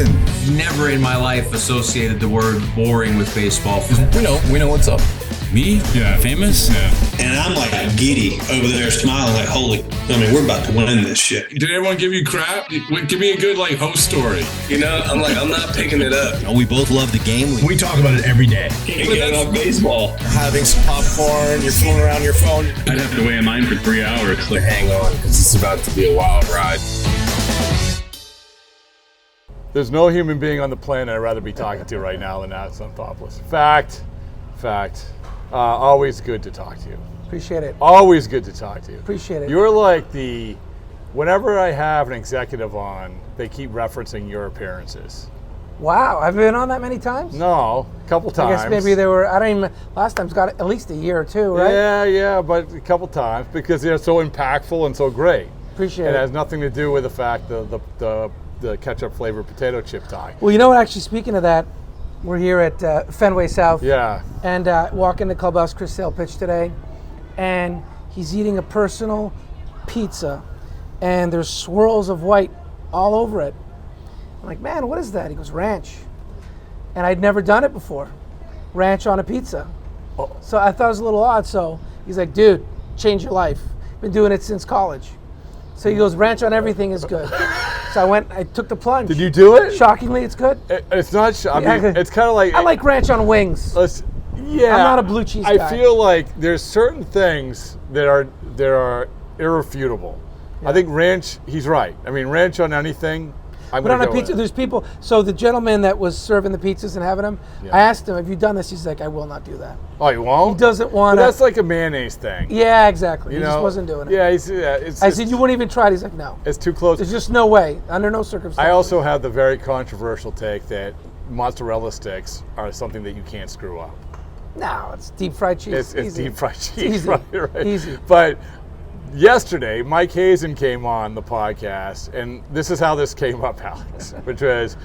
Listen, Never in my life associated the word boring with baseball. We know what's up. Me? Yeah. Famous? Yeah. And I'm like giddy over there smiling like, we're about to win this shit. Did everyone give you crap? Give me a good host story. I'm not picking it up. We both love the game. we talk about it every day. Getting on baseball. Having some popcorn, you're fooling around your phone. I'd have to wait in line for 3 hours. Hang on, because it's about to be a wild ride. There's no human being on the planet I'd rather be talking to right now than Alex Anthopoulos. Fact. Always good to talk to you. Appreciate it. Always good to talk to you. Appreciate it. You're like whenever I have an executive on, they keep referencing your appearances. Wow, I've been on that many times? No, a couple times. I guess maybe last time's got at least a year or two, right? Yeah, but a couple times because they're so impactful and so great. Appreciate it. It has nothing to do with the fact the ketchup flavored potato chip tie. Well, you know what, actually, speaking of that, we're here at Fenway South. Yeah. And walk into clubhouse, Chris Sale pitched today, and he's eating a personal pizza, and there's swirls of white all over it. I'm like, man, what is that? He goes, ranch. And I'd never done it before. Ranch on a pizza. Oh. So I thought it was a little odd. So he's like, dude, change your life. Been doing it since college. So he goes, ranch on everything is good. So I took the plunge. Did you do it? Shockingly, it's good. It's not, it's kind of like. I like ranch on wings. Yeah. I'm not a blue cheese guy. I feel like there's certain things that are irrefutable. Yeah. I think ranch, he's right. I mean, ranch on anything, I'm But going to on a pizza, there's people. So the gentleman that was serving the pizzas and having them, I asked him, have you done this? He's like, I will not do that. Oh, you won't? He doesn't want to. That's like a mayonnaise thing. Yeah, exactly. You He know? just wasn't doing it. Yeah, I said, you wouldn't even try it. He's like, no. It's too close. There's just no way, under no circumstances. I also have the very controversial take that mozzarella sticks are something that you can't screw up. No, it's deep fried cheese. It's deep fried cheese. Easy. Right. Easy. But yesterday, Mike Hazen came on the podcast, and this is how this came up, Alex, which was,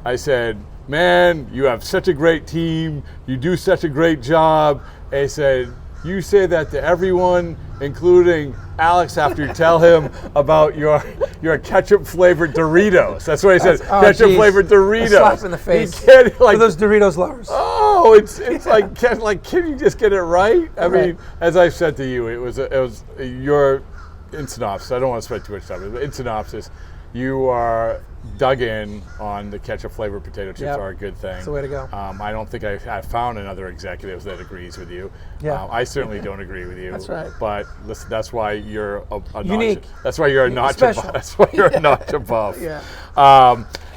I said, man, you have such a great team. You do such a great job. And he said, you say that to everyone, including Alex, after you tell him about your ketchup-flavored Doritos. That's what he said, ketchup-flavored Doritos. A slap in the face. For those Doritos lovers. Oh, it's like, can you just get it right? I mean, as I said to you, it was your, in synopsis, I don't want to spend too much time, but in synopsis, you are dug in on the ketchup-flavored potato chips are a good thing. That's the way to go. I don't think I've found another executive that agrees with you. Yeah. I certainly don't agree with you. That's right. But listen, that's why you're a unique. That's why you're a notch above. That's why you're a notch above. Yeah.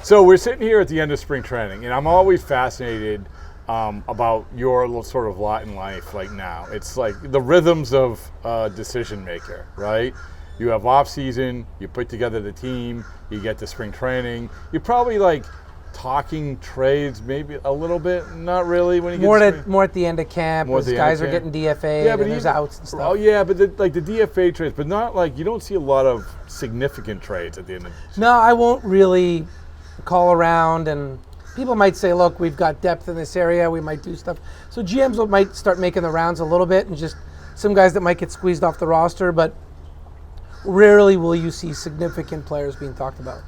So we're sitting here at the end of spring training, and I'm always fascinated about your little sort of lot in life like now. It's like the rhythms of a decision maker, right? You have off season, you put together the team, you get to spring training. You're probably like talking trades maybe a little bit, not really when you get more at the end of camp as guys are getting DFA and there's outs and stuff. Oh yeah, but the DFA trades, but not like you don't see a lot of significant trades at the end of the No, I won't really call around, and people might say, look, we've got depth in this area, we might do stuff. So GMs might start making the rounds a little bit, and just some guys that might get squeezed off the roster, but rarely will you see significant players being talked about.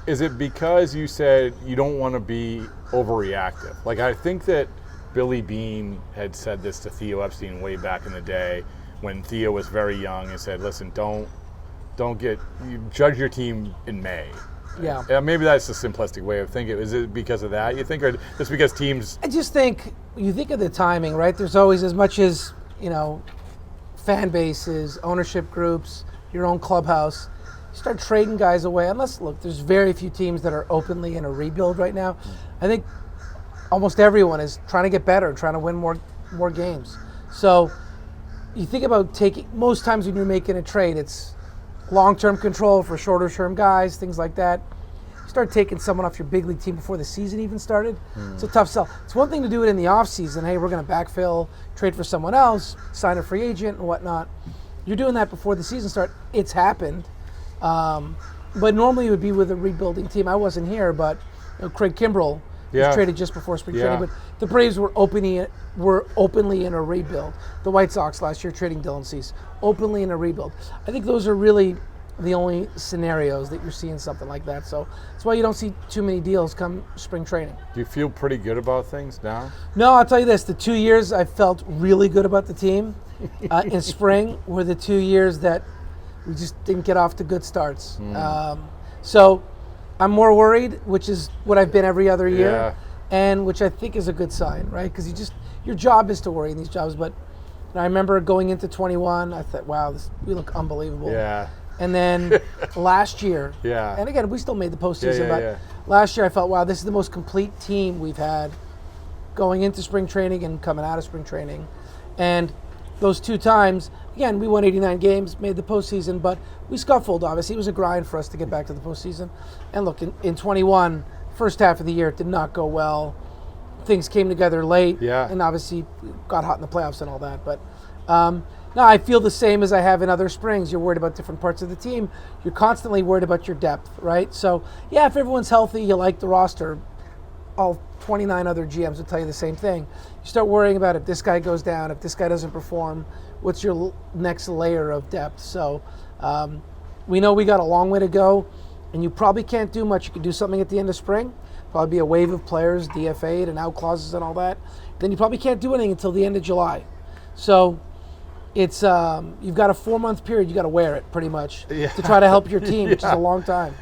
Is it because you said you don't want to be overreactive? Like, I think that Billy Beane had said this to Theo Epstein way back in the day when Theo was very young and said, listen, don't judge your team in May. Yeah. Maybe that's a simplistic way of thinking. Is it because of that, you think, or just because teams? I just think, you think of the timing, right? There's always, as much as, fan bases, ownership groups, your own clubhouse, you start trading guys away. Look, there's very few teams that are openly in a rebuild right now. I think almost everyone is trying to get better, trying to win more games. So you think about most times when you're making a trade, it's long-term control for shorter-term guys, things like that. You start taking someone off your big league team before the season even started. It's a tough sell. It's one thing to do it in the off-season. Hey, we're going to backfill, trade for someone else, sign a free agent and whatnot. You're doing that before the season starts. It's happened. But normally it would be with a rebuilding team. I wasn't here, but Craig Kimbrell was traded just before spring training. But the Braves were openly in a rebuild. The White Sox last year trading Dylan Cease, openly in a rebuild. I think those are really the only scenarios that you're seeing something like that. So that's why you don't see too many deals come spring training. Do you feel pretty good about things now? No, I'll tell you this. The 2 years I felt really good about the team in spring were the 2 years that we just didn't get off to good starts. So I'm more worried, which is what I've been every other year, and which I think is a good sign, right? Because your job is to worry in these jobs. But I remember going into 21, I thought, wow, we look unbelievable. Yeah. And then last year, Yeah. and again, we still made the postseason, Yeah. last year I felt, wow, this is the most complete team we've had going into spring training and coming out of spring training. And those 2 times, again, we won 89 games, made the postseason, but we scuffled, obviously. It was a grind for us to get back to the postseason. And look, in 21, first half of the year, it did not go well. Things came together late, and obviously got hot in the playoffs and all that. But no, I feel the same as I have in other springs. You're worried about different parts of the team. You're constantly worried about your depth, right? So, yeah, if everyone's healthy, you like the roster. All 29 other GMs will tell you the same thing. You start worrying about if this guy goes down, if this guy doesn't perform, what's your next layer of depth? So we know we got a long way to go, and you probably can't do much. You could do something at the end of spring, probably be a wave of players, DFA'd and out clauses and all that. Then you probably can't do anything until the end of July. So it's you've got a 4-month period. You got to wear it pretty much to try to help your team, which is a long time.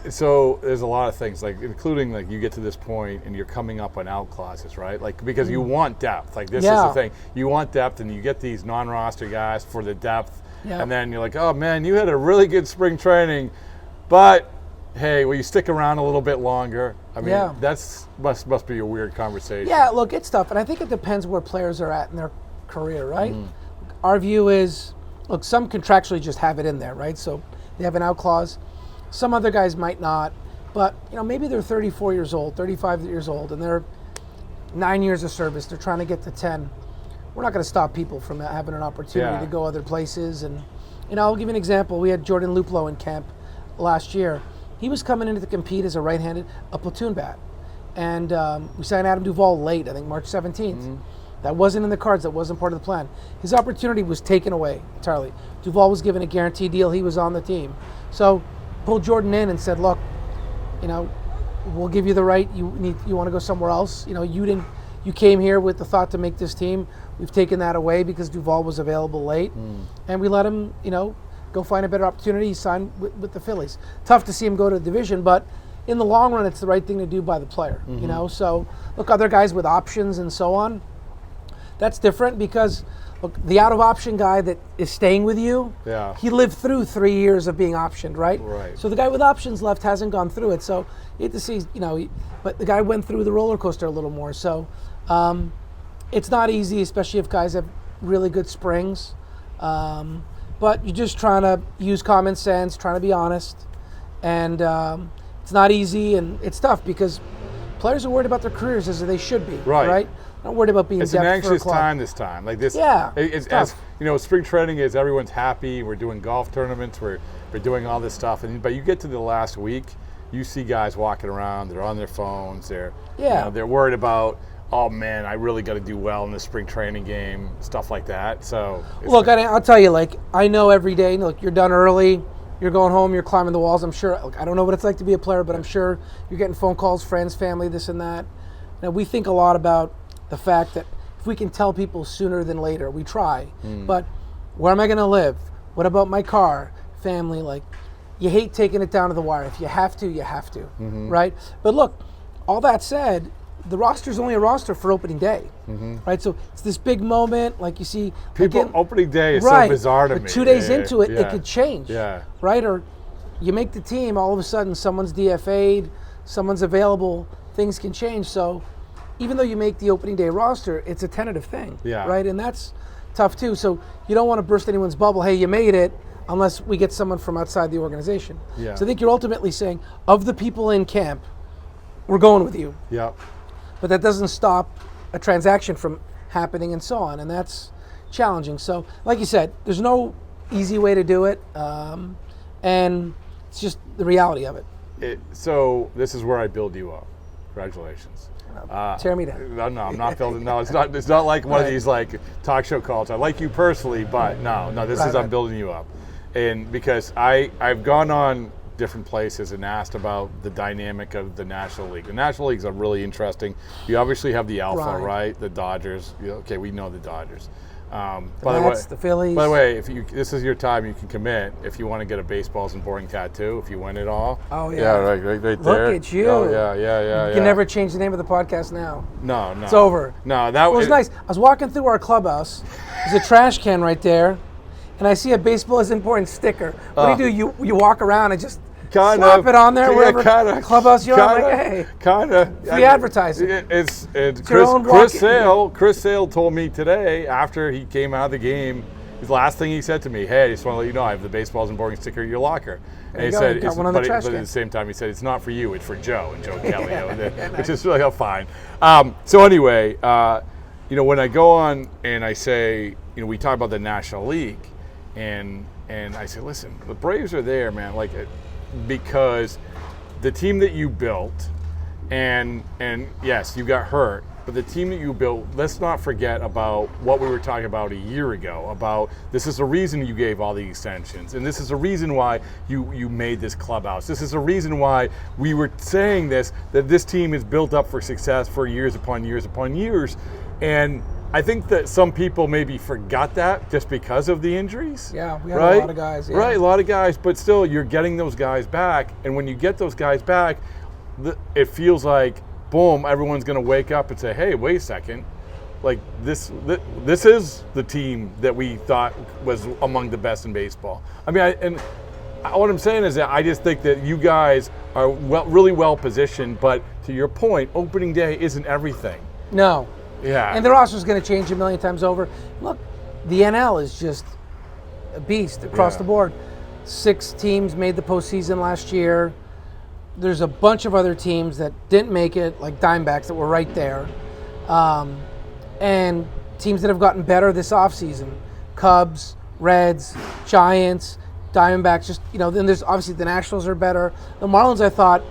So there's a lot of things, like including like you get to this point and you're coming up on out clauses, right? Like because you want depth. Like this is the thing. You want depth, and you get these non-roster guys for the depth, and then you're like, oh man, you had a really good spring training, but hey, will you stick around a little bit longer? I mean, that's must be a weird conversation. Yeah, look, it's tough, and I think it depends where players are at in their career, right? Our view is, look, some contractually just have it in there, right? So they have an out clause. Some other guys might not, but maybe they're 34 years old, 35 years old, and they're 9 years of service. They're trying to get to 10. We're not going to stop people from having an opportunity to go other places. And I'll give you an example. We had Jordan Luplow in camp last year. He was coming in to compete as a right-handed, a platoon bat, and we signed Adam Duvall late, I think March 17th. That wasn't in the cards. That wasn't part of the plan. His opportunity was taken away entirely. Duvall was given a guaranteed deal. He was on the team. So pulled Jordan in and said, look, we'll give you the right. You want to go somewhere else. You came here with the thought to make this team. We've taken that away because Duvall was available late. And we let him, go find a better opportunity. He signed with the Phillies. Tough to see him go to the division, but in the long run, it's the right thing to do by the player, So look, other guys with options and so on, that's different because look, the out-of-option guy that is staying with you, he lived through 3 years of being optioned, right? So the guy with options left hasn't gone through it. So you have to see, but the guy went through the roller coaster a little more. So it's not easy, especially if guys have really good springs. But you're just trying to use common sense, trying to be honest. And it's not easy, and it's tough because players are worried about their careers as they should be, right? Not worried about being. It's an anxious time this time. Like this. It's tough. As spring training is, everyone's happy. We're doing golf tournaments. We're doing all this stuff. But you get to the last week, you see guys walking around. They're on their phones. They're they're worried about, oh man, I really got to do well in the spring training game, stuff like that. So look, I'll tell you, like I know every day. Look, you're done early. You're going home. You're climbing the walls. I'm sure. Look, I don't know what it's like to be a player, but I'm sure you're getting phone calls, friends, family, this and that. Now we think a lot about the fact that if we can tell people sooner than later, we try. But where am I going to live? What about my car, family? Like, you hate taking it down to the wire. If you have to, you have to, right? But look, all that said, the roster's only a roster for opening day, right? So it's this big moment, like you see. People, opening day is so bizarre to me. But 2 days into it, it could change, Yeah. right? Or you make the team, all of a sudden someone's DFA'd, someone's available, things can change. So even though you make the opening day roster, it's a tentative thing, right? And that's tough too. So you don't want to burst anyone's bubble. Hey, you made it, unless we get someone from outside the organization. So I think you're ultimately saying, of the people in camp, we're going with you. But that doesn't stop a transaction from happening and so on, and that's challenging. So, like you said, there's no easy way to do it, and it's just the reality of it. So this is where I build you up. Congratulations. Tear me down. No, I'm not building. No, it's not. It's not like one of these like talk show calls. I like you personally, but no. This is I'm building you up. And because I've gone on different places and asked about the dynamic of the National League. The National Leagues are really interesting. You obviously have the Alpha, right? The Dodgers. Okay, we know the Dodgers. The Mets, the Phillies. By the way, if this is your time, you can commit if you want to get a baseballs and boring tattoo. If you win it all. Oh yeah. Yeah, right there. Look at you. Oh yeah. You can never change the name of the podcast now. No. It's over. No, that was nice. I was walking through our clubhouse. There's a trash can right there, and I see a baseball is important sticker. What do? You walk around and just slap it on there wherever clubhouse you're on. Like, hey, free advertising. It's Chris Sale told me today after he came out of the game. The last thing he said to me, "Hey, I just want to let you know I have the baseballs and boring sticker in your locker." And he said, but at the same time, he said it's not for you, it's for Joe and Joe Kelly, which is really fine. So anyway, when I go on and I say, we talk about the National League, and I say, listen, the Braves are there, man, because the team that you built, and yes, you got hurt, but the team that you built, let's not forget about what we were talking about a year ago, about this is the reason you gave all the extensions, and this is the reason why you made this clubhouse. This is the reason why we were saying that this team is built up for success for years upon years upon years. And I think that some people maybe forgot that just because of the injuries. Yeah, we had a lot of guys. Yeah. Right, a lot of guys, but still you're getting those guys back. And when you get those guys back, it feels like, boom, everyone's going to wake up and say, hey, wait a second. This is the team that we thought was among the best in baseball. I mean, what I'm saying is that I just think that you guys are really well positioned, but to your point, opening day isn't everything. No. Yeah. And the roster's going to change a million times over. Look, the NL is just a beast across the board. 6 teams made the postseason last year. There's a bunch of other teams that didn't make it, like Diamondbacks, that were right there. And teams that have gotten better this offseason. Cubs, Reds, Giants, Diamondbacks. Then there's obviously the Nationals are better. The Marlins, I thought,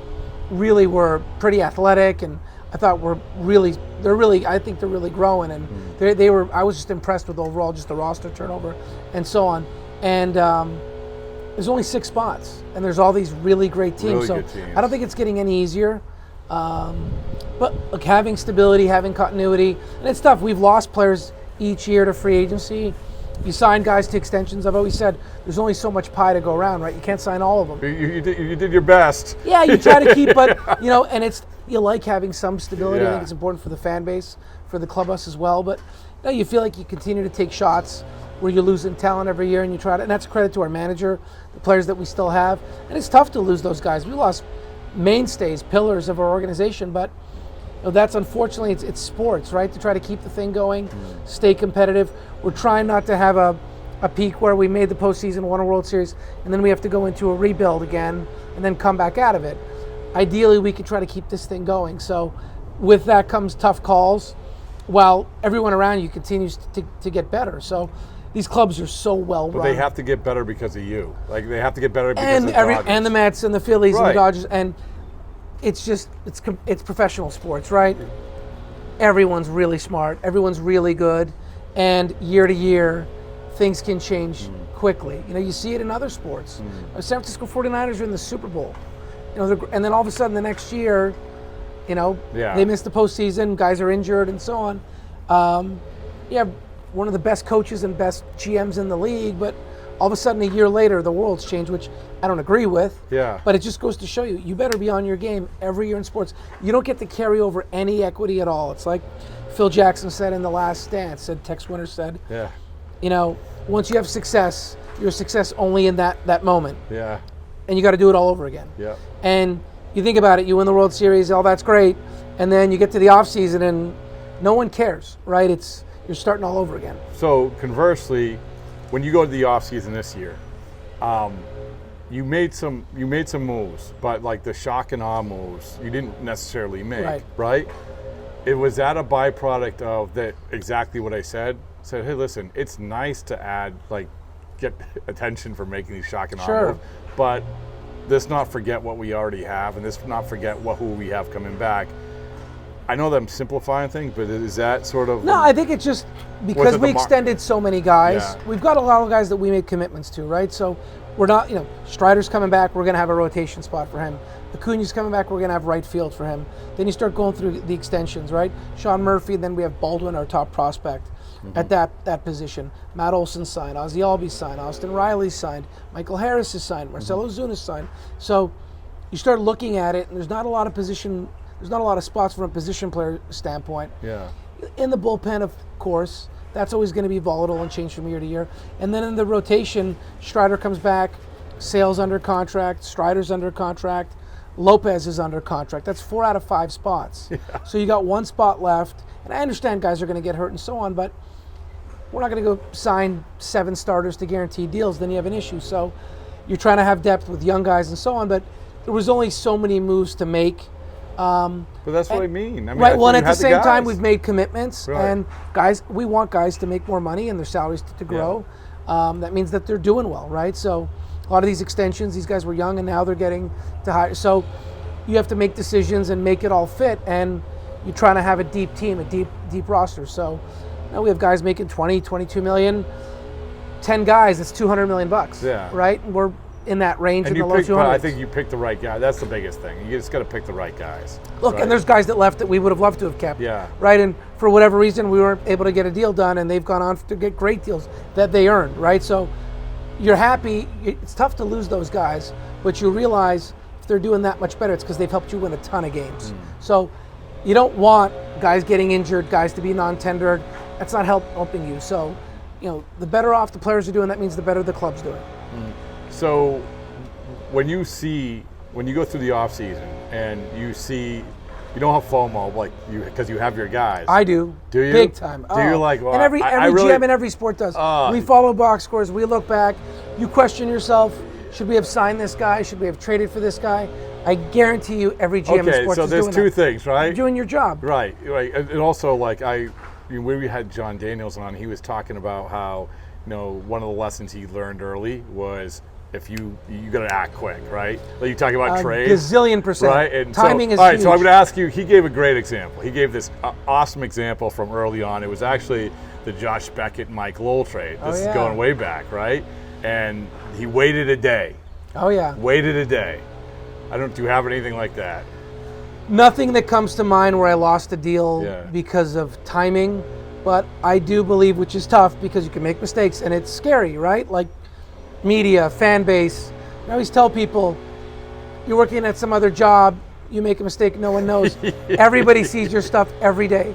really were pretty athletic, and I thought I think they're really growing, and they were. I was just impressed with overall just the roster turnover and so on. And there's only 6 spots, and there's all these really great teams. Really good teams. I don't think it's getting any easier. But look, having stability, having continuity, and it's tough. We've lost players each year to free agency. You sign guys to extensions. I've always said there's only so much pie to go around, right? You can't sign all of them. You did your best. Yeah, you try to keep, but and you like having some stability. Yeah. I think it's important for the fan base, for the clubhouse as well. But you feel like you continue to take shots where you're losing talent every year, and you try to. And that's a credit to our manager, the players that we still have. And it's tough to lose those guys. We lost mainstays, pillars of our organization, but that's unfortunately it's sports, right? To try to keep the thing going, stay competitive. We're trying not to have a peak where we made the postseason, won a World Series, and then we have to go into a rebuild again and then come back out of it. Ideally, we could try to keep this thing going. So with that comes tough calls while everyone around you continues to get better. So these clubs are so well run. But they have to get better because of you. They have to get better because of the Dodgers. And the Mets and the Phillies and the Dodgers. And it's professional sports, right? Everyone's really smart. Everyone's really good. And year to year, things can change quickly. You see it in other sports. San Francisco 49ers are in the Super Bowl. And then all of a sudden the next year, they miss the postseason, guys are injured and so on. One of the best coaches and best GMs in the league, but all of a sudden a year later the world's changed, which I don't agree with. Yeah. But it just goes to show you better be on your game every year in sports. You don't get to carry over any equity at all. It's like Phil Jackson said in The Last Dance, Tex Winter said, once you have success, you're a success only in that moment. Yeah. And you got to do it all over again. Yeah. And you think about it, you win the World Series, all that's great, and then you get to the offseason and no one cares, right? You're starting all over again. So conversely, when you go to the offseason this year, you made some moves, but like the shock and awe moves, you didn't necessarily make, right? It was that a byproduct of that exactly what I said? Said, hey, listen, it's nice to add, get attention for making these shock and awe moves, but let's not forget what we already have, and let's not forget who we have coming back. I know that I'm simplifying things, but is that sort of? No, I think it's just because it we the mar- extended so many guys. Yeah. We've got a lot of guys that we made commitments to, right? So we're not, Strider's coming back. We're going to have a rotation spot for him. Acuna's coming back. We're going to have right field for him. Then you start going through the extensions, right? Sean Murphy, and then we have Baldwin, our top prospect, at that position. Matt Olson signed. Ozzie Albies signed. Austin Riley signed. Michael Harris is signed. Marcelo Ozuna signed. So you start looking at it, and there's not a lot of spots from a position player standpoint. Yeah. In the bullpen, of course, that's always going to be volatile and change from year to year. And then in the rotation, Strider comes back, Sale's under contract, Strider's under contract, Lopez is under contract. That's 4 out of 5 spots. Yeah. So you got 1 spot left. And I understand guys are going to get hurt and so on, but we're not going to go sign 7 starters to guaranteed deals. Then you have an issue. So you're trying to have depth with young guys and so on, but there was only so many moves to make. But that's what I mean. Right. Well, and at the same time, we've made commitments, Right. and guys, we want guys to make more money and their salaries to grow. Yeah. That means that they're doing well, right? So a lot of these extensions, these guys were young, and now they're getting to higher. So you have to make decisions and make it all fit, and you're trying to have a deep team, a deep roster. So now we have guys making 20, 22 million. 10 guys, that's $200 million. Yeah. Right. And we're in that range And in the low 200s. I think you picked the right guy. That's the biggest thing. You just got to pick the right guys. Look, right? and there's guys that left that we would have loved to have kept. Yeah. Right, and for whatever reason, we weren't able to get a deal done, and they've gone on to get great deals that they earned, right? So you're happy. It's tough to lose those guys, but you realize if they're doing that much better, it's because they've helped you win a ton of games. So you don't want guys getting injured, guys to be non-tendered. That's not helping you. So, the better off the players are doing, that means the better the club's doing. So when you go through the off season and you don't have FOMO because you have your guys. I do. Do you? Big time. Do you like? Well, and every GM in every sport does. We follow box scores. We look back. You question yourself. Should we have signed this guy? Should we have traded for this guy? I guarantee you, every GM in sports is doing that. Okay, so there's 2 things, right? You're doing your job. Right. And also, when we had John Daniels on, he was talking about how, one of the lessons he learned early was if you got to act quick, right? Like you talk about trades. Gazillion %. Right? And timing is all right, huge. so I'm going to ask you, he gave a great example. He gave this awesome example from early on. It was actually the Josh Beckett, Mike Lowell trade. This is going way back, right? And he waited a day. Oh, yeah. Waited a day. Do you have anything like that? Nothing that comes to mind where I lost a deal because of timing, but I do believe, which is tough because you can make mistakes and it's scary, right? Like media, fan base. I always tell people, you're working at some other job, you make a mistake, no one knows. Everybody sees your stuff every day.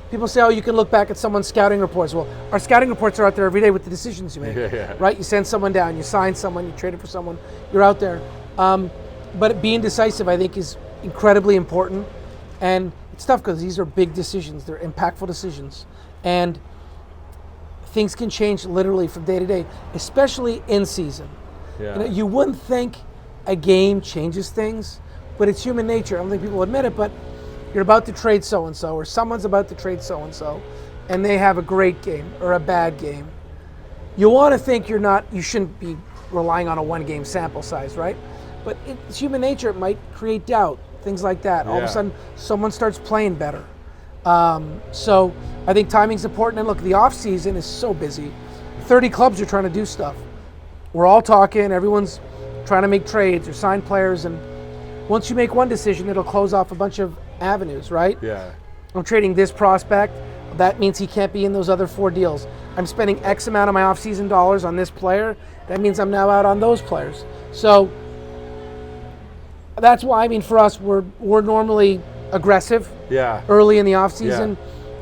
People say, you can look back at someone's scouting reports. Well, our scouting reports are out there every day with the decisions you make, right? You send someone down, you sign someone, you traded for someone, you're out there. But being decisive, I think, is incredibly important. And it's tough because these are big decisions. They're impactful decisions. And things can change literally from day to day, especially in season. Yeah. You wouldn't think a game changes things, but it's human nature. I don't think people admit it, but you're about to trade so-and-so, or someone's about to trade so-and-so, and they have a great game or a bad game. You want to think you shouldn't be relying on a 1-game sample size, right? But it's human nature. It might create doubt, things like that. All of a sudden, someone starts playing better. So I think timing's important. And look, the off season is so busy. 30 clubs are trying to do stuff. We're all talking. Everyone's trying to make trades or sign players. And once you make one decision, it'll close off a bunch of avenues, right? Yeah. I'm trading this prospect. That means he can't be in those other 4 deals. I'm spending X amount of my off-season dollars on this player. That means I'm now out on those players. So that's why, for us, we're normally aggressive early in the off-season.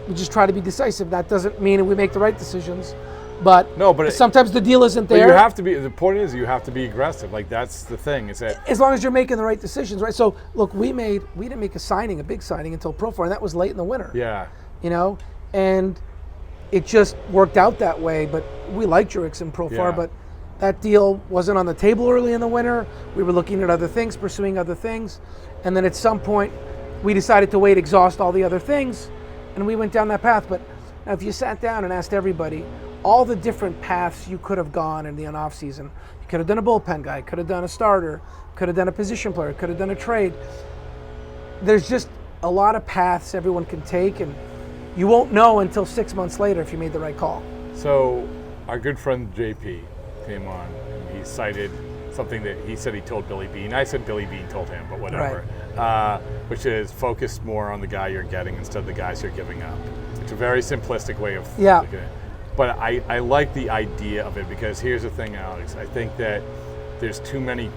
We just try to be decisive. That doesn't mean we make the right decisions. But sometimes the deal isn't there. But you have to be. The point is, you have to be aggressive. Like that's the thing. Is that as long as you're making the right decisions, right? So look, we didn't make a big signing until Profar, and that was late in the winter. Yeah. And it just worked out that way. But we liked Jurix and Profar, but that deal wasn't on the table early in the winter. We were looking at other things, pursuing other things, and then at some point, we decided to wait, exhaust all the other things, and we went down that path. But now, if you sat down and asked everybody all the different paths you could have gone in the off season, you could have done a bullpen guy, could have done a starter, could have done a position player, could have done a trade. There's just a lot of paths everyone can take, and you won't know until 6 months later if you made the right call. So our good friend JP came on, and he cited something that he said he told Billy Beane. I said Billy Beane told him, but whatever. Which is focus more on the guy you're getting instead of the guys you're giving up. It's a very simplistic way of looking at it. But I like the idea of it, because here's the thing, Alex. I think that there's too many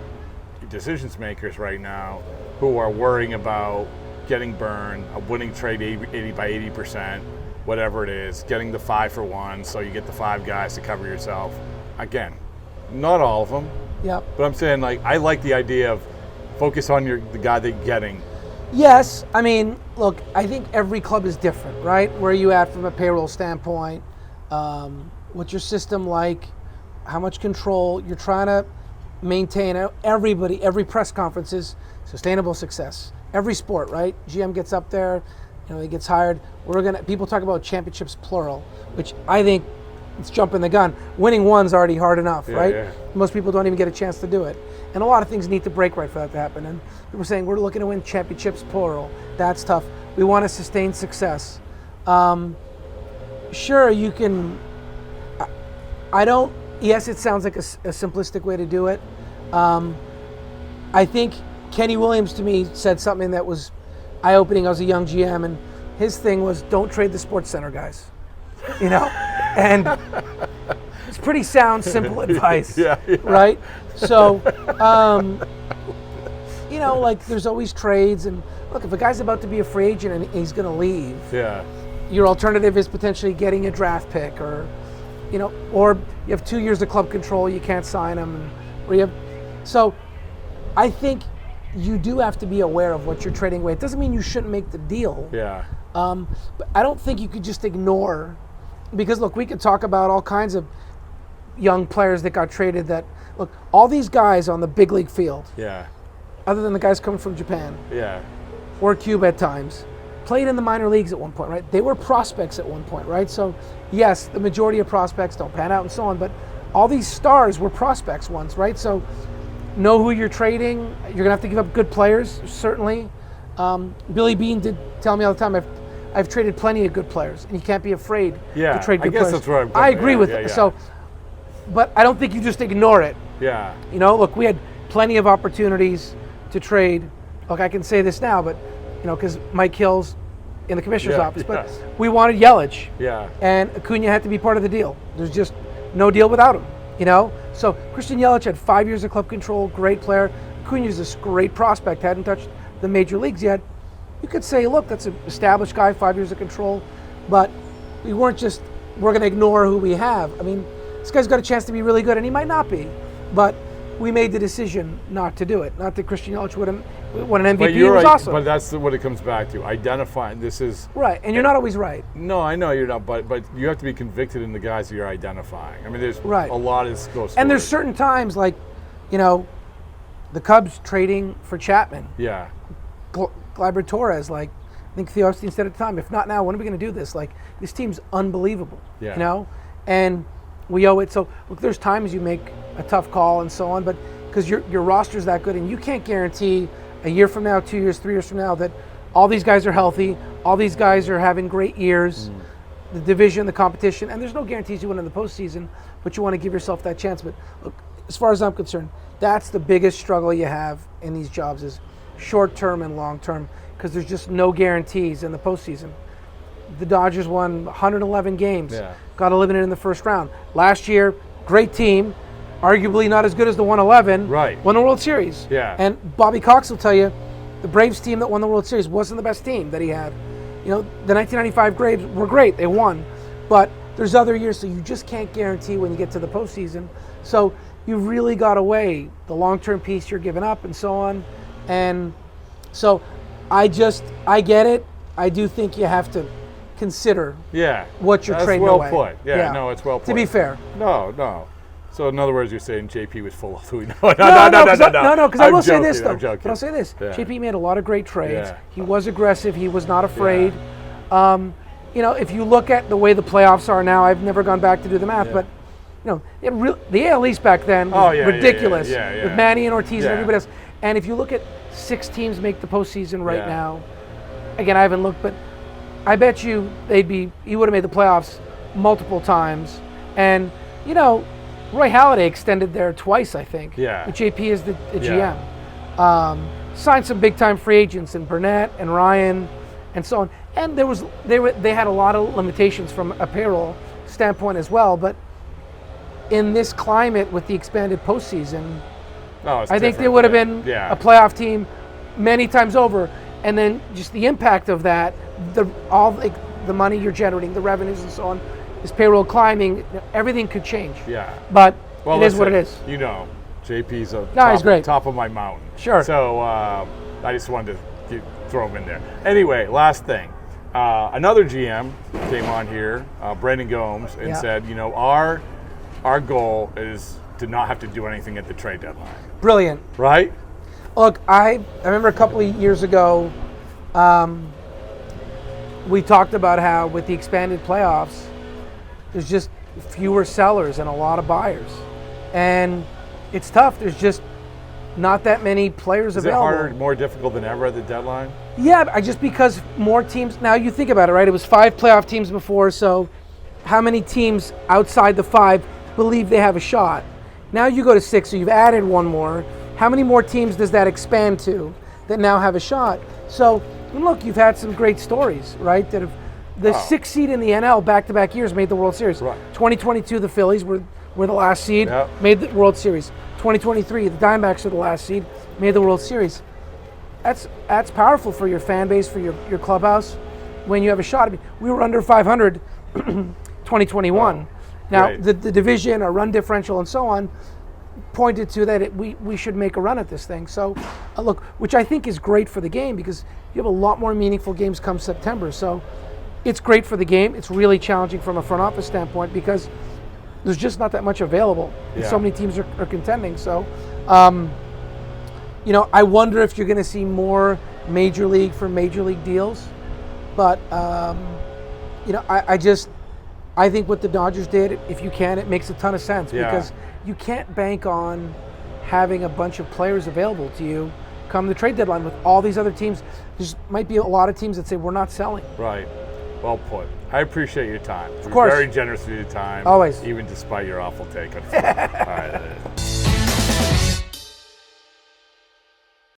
decisions makers right now who are worrying about getting burned, a winning trade 80 by 80%, whatever it is, getting the 5-for-1, so you get the 5 guys to cover yourself. Again, not all of them. Yep. But I'm saying, like, I like the idea of focus on the guy that you're getting. Yes, I mean, look, I think every club is different, right? Where are you at from a payroll standpoint? What's your system like? How much control you're trying to maintain? Everybody, every press conference is sustainable success. Every sport, right? GM gets up there, he gets hired. People talk about championships plural, which I think it's jumping the gun. Winning one's already hard enough, right? Yeah. Most people don't even get a chance to do it. And a lot of things need to break right for that to happen. And people are saying, we're looking to win championships plural. That's tough. We want to sustain success. Sure, you can. Yes, it sounds like a simplistic way to do it. I think Kenny Williams to me said something that was eye-opening. I was a young GM, and his thing was, don't trade the Sports Center guys. And it's pretty sound, simple advice, right? So, like, there's always trades, and look, if a guy's about to be a free agent and he's going to leave, your alternative is potentially getting a draft pick, or you have 2 years of club control, you can't sign him, so I think you do have to be aware of what you're trading away. It doesn't mean you shouldn't make the deal. But I don't think you could just ignore, because look, we could talk about all kinds of young players that got traded that, look, all these guys on the big league field, other than the guys coming from Japan, or Cuba at times, played in the minor leagues at one point, right? They were prospects at one point, right? So yes, the majority of prospects don't pan out and so on, but all these stars were prospects once, right? So know who you're trading. You're going to have to give up good players, certainly. Billy Beane did tell me all the time, I've traded plenty of good players, and you can't be afraid to trade good players. I guess that's where I'm I agree with it. So, but I don't think you just ignore it. Look, we had plenty of opportunities to trade. Look, I can say this now, but because Mike Hill's in the commissioner's office, but we wanted Yelich. And Acuna had to be part of the deal. There's just no deal without him. So Christian Yelich had 5 years of club control, great player. Acuna's this great prospect, hadn't touched the major leagues yet. You could say, look, that's an established guy, 5 years of control, but we're going to ignore who we have. I mean, this guy's got a chance to be really good, and he might not be, but we made the decision not to do it. Not that Christian Yelich would have won an MVP. Was awesome. But that's what it comes back to. Identifying this is right, and you're not always right. No, I know you're not, but you have to be convicted in the guys that you're identifying. I mean, there's a lot of this. And there's certain times, like, the Cubs trading for Chapman. Gleyber Torres, like, I think Theo Epstein said at the time, if not now, when are we going to do this? Like, this team's unbelievable, and we owe it. So, look, there's times you make a tough call and so on, but because your roster's that good, and you can't guarantee a year from now, 2 years, 3 years from now that all these guys are healthy, all these guys are having great years, the division, the competition, and there's no guarantees you win in the postseason, but you want to give yourself that chance. But look, as far as I'm concerned, that's the biggest struggle you have in these jobs is short-term and long-term, because there's just no guarantees in the postseason. The Dodgers won 111 games, got eliminated in the first round. Last year, great team, arguably not as good as the 111, won the World Series. And Bobby Cox will tell you, the Braves team that won the World Series wasn't the best team that he had. The 1995 Braves were great, they won, but there's other years, so you just can't guarantee when you get to the postseason. So you've really got to weigh the long-term piece you're giving up and so on. And so I get it. I do think you have to consider what you're trading away. That's well put. No, it's well put. To be fair. No. So in other words, you're saying JP was full of who we know. No, because I will say this, though. But I'll say this. JP made a lot of great trades. He was aggressive. He was not afraid. If you look at the way the playoffs are now, I've never gone back to do the math, but the AL East back then was ridiculous with Manny and Ortiz and everybody else. And if you look at 6 teams make the postseason right now, again, I haven't looked, but I bet you he would have made the playoffs multiple times. And, you know, Roy Halladay extended there twice, I think. Yeah. With JP as the GM. Signed some big-time free agents in Burnett and Ryan and so on. And they had a lot of limitations from a payroll standpoint as well. But in this climate with the expanded postseason, I think they would have been a playoff team many times over. And then just the impact of that, the money you're generating, the revenues and so on, this payroll climbing, everything could change. Yeah. But it is what it is. You know, JP's he's great. top of my mountain. Sure. So I just wanted to throw him in there. Anyway, last thing. Another GM came on here, Brendan Gomes, and said, you know, our goal is to not have to do anything at the trade deadline. Brilliant. Right? Look, I remember a couple of years ago, we talked about how with the expanded playoffs, there's just fewer sellers and a lot of buyers. And it's tough. There's just not that many players available. Is it harder, more difficult than ever at the deadline? Yeah, just because more teams. Now you think about it, right? It was 5 playoff teams before, so how many teams outside the 5 believe they have a shot? Now you go to 6, so you've added one more. How many more teams does that expand to that now have a shot? So, and look, you've had some great stories, right? That have the 6th seed in the NL back-to-back years made the World Series. Right. 2022, the Phillies were the last seed, made the World Series. 2023, the Diamondbacks are the last seed, made the World Series. That's powerful for your fan base, for your clubhouse, when you have a shot. I mean, we were under 500 2021. Now, the division, our run differential, and so on, pointed to that we should make a run at this thing. So, look, which I think is great for the game because you have a lot more meaningful games come September. So, it's great for the game. It's really challenging from a front office standpoint because there's just not that much available. And so many teams are contending. So, you know, I wonder if you're going to see more major league for major league deals. But, you know, I think what the Dodgers did, if you can, it makes a ton of sense because you can't bank on having a bunch of players available to you come the trade deadline with all these other teams. There might be a lot of teams that say we're not selling. Right. Well put. I appreciate your time. Of course. Very generous with your time. Always. Even despite your awful take on football. All right.